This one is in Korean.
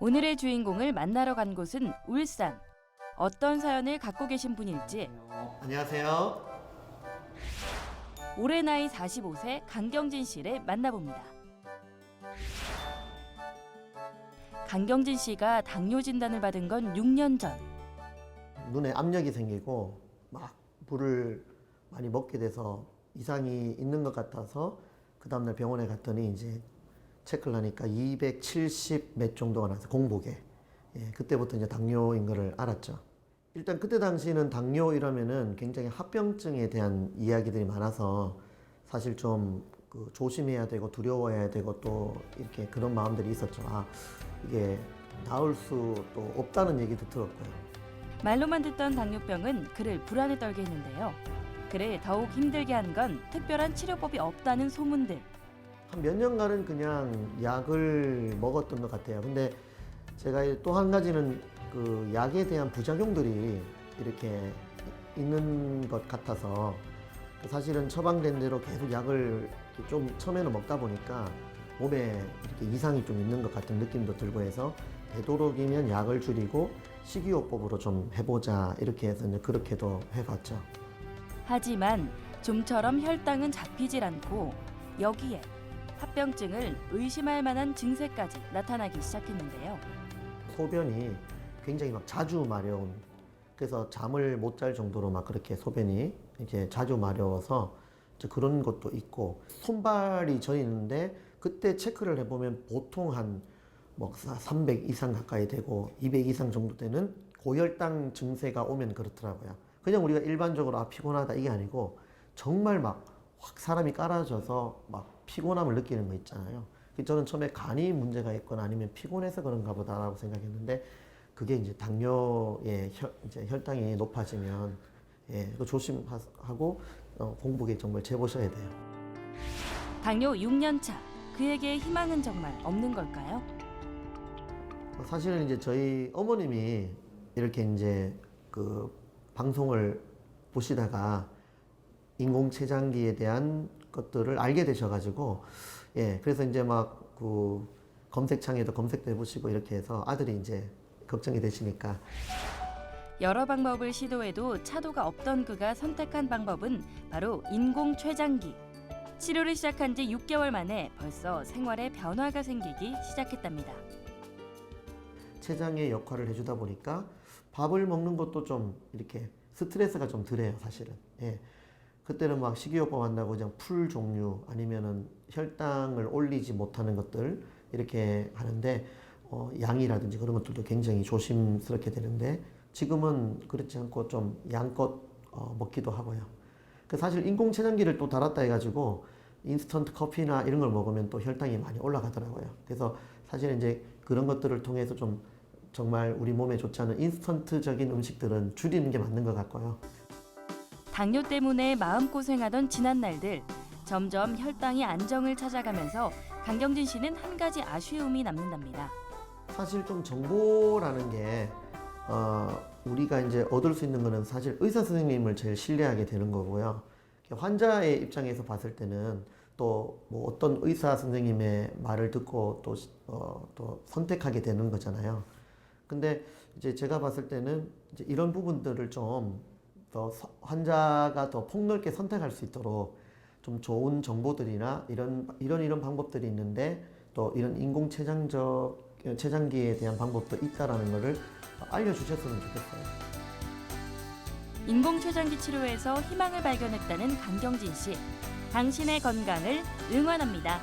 오늘의 주인공을 만나러 간 곳은 울산. 어떤 사연을 갖고 계신 분일지 안녕하세요. 올해 나이 45세 강경진 씨를 만나봅니다. 강경진 씨가 당뇨 진단을 받은 건 6년 전. 눈에 압력이 생기고 막 물을 많이 먹게 돼서 이상이 있는 것 같아서 그 다음날 병원에 갔더니 이제 체크를 하니까 270 몇 정도가 나서 공복에. 예, 그때부터 이제 당뇨인 거를 알았죠. 일단 그때 당시에는 당뇨 이러면은 굉장히 합병증에 대한 이야기들이 많아서 사실 좀 조심해야 되고 두려워해야 되고 또 이렇게 그런 마음들이 있었죠. 아, 이게 나을 수 또 없다는 얘기도 들었고요. 말로만 듣던 당뇨병은 그를 불안에 떨게 했는데요. 그를 더욱 힘들게 한 건 특별한 치료법이 없다는 소문들. 한 몇 년간은 그냥 약을 먹었던 것 같아요. 근데 제가 또 한 가지는 그 약에 대한 부작용들이 이렇게 있는 것 같아서 사실은 처방된 대로 계속 약을 좀 처음에는 먹다 보니까 몸에 이렇게 이상이 좀 있는 것 같은 느낌도 들고 해서 되도록이면 약을 줄이고 식이요법으로 좀 해보자 이렇게 해서 이제 그렇게도 해갔죠. 하지만 좀처럼 혈당은 잡히질 않고 여기에 합병증을 의심할 만한 증세까지 나타나기 시작했는데요. 소변이 굉장히 막 자주 마려운, 그래서 잠을 못 잘 정도로 막 그렇게 소변이 이렇게 자주 마려워서 그런 것도 있고, 손발이 저리는데 그때 체크를 해보면 보통 한 뭐 300 이상 가까이 되고 200 이상 정도 되는 고혈당 증세가 오면 그렇더라고요. 그냥 우리가 일반적으로 아 피곤하다 이게 아니고 정말 막 확 사람이 깔아져서 막 피곤함을 느끼는 거 있잖아요. 저는 처음에 간이 문제가 있거나 아니면 피곤해서 그런가 보다라고 생각했는데 그게 이제 당뇨의 이제 혈당이 높아지면 예, 조심하고 공복에 정말 재보셔야 돼요. 당뇨 6년 차, 그에게 희망은 정말 없는 걸까요? 사실은 이제 저희 어머님이 이렇게 이제 그 방송을 보시다가 인공췌장기에 대한 것들을 알게 되셔가지고 예, 그래서 이제 막 그 검색창에도 검색도 해보시고 이렇게 해서 아들이 이제 걱정이 되시니까 여러 방법을 시도해도 차도가 없던 그가 선택한 방법은 바로 인공췌장기. 치료를 시작한 지 6개월 만에 벌써 생활에 변화가 생기기 시작했답니다. 췌장의 역할을 해주다 보니까 밥을 먹는 것도 좀 이렇게 스트레스가 좀 덜해요, 사실은. 예. 그때는 막 식이요법 한다고 그냥 풀 종류 아니면은 혈당을 올리지 못하는 것들 이렇게 하는데 양이라든지 그런 것들도 굉장히 조심스럽게 되는데 지금은 그렇지 않고 좀 양껏 먹기도 하고요. 그 사실 인공췌장기를 또 달았다 해가지고 인스턴트 커피나 이런 걸 먹으면 또 혈당이 많이 올라가더라고요. 그래서 사실 이제 그런 것들을 통해서 좀 정말 우리 몸에 좋지 않은 인스턴트적인 음식들은 줄이는 게 맞는 것 같고요. 당뇨 때문에 마음고생하던 지난 날들, 점점 혈당이 안정을 찾아가면서 강경진 씨는 한 가지 아쉬움이 남는답니다. 사실 좀 정보라는 게 우리가 이제 얻을 수 있는 거는 사실 의사 선생님을 제일 신뢰하게 되는 거고요. 환자의 입장에서 봤을 때는 또 뭐 어떤 의사 선생님의 말을 듣고 또 선택하게 되는 거잖아요. 근데 이제 제가 봤을 때는 이제 이런 부분들을 좀 더 환자가 더 폭넓게 선택할 수 있도록 좀 좋은 정보들이나 이런 방법들이 있는데 또 이런 췌장기에 대한 방법도 있다라는 것을 알려주셨으면 좋겠어요. 인공췌장기 치료에서 희망을 발견했다는 강경진 씨. 당신의 건강을 응원합니다.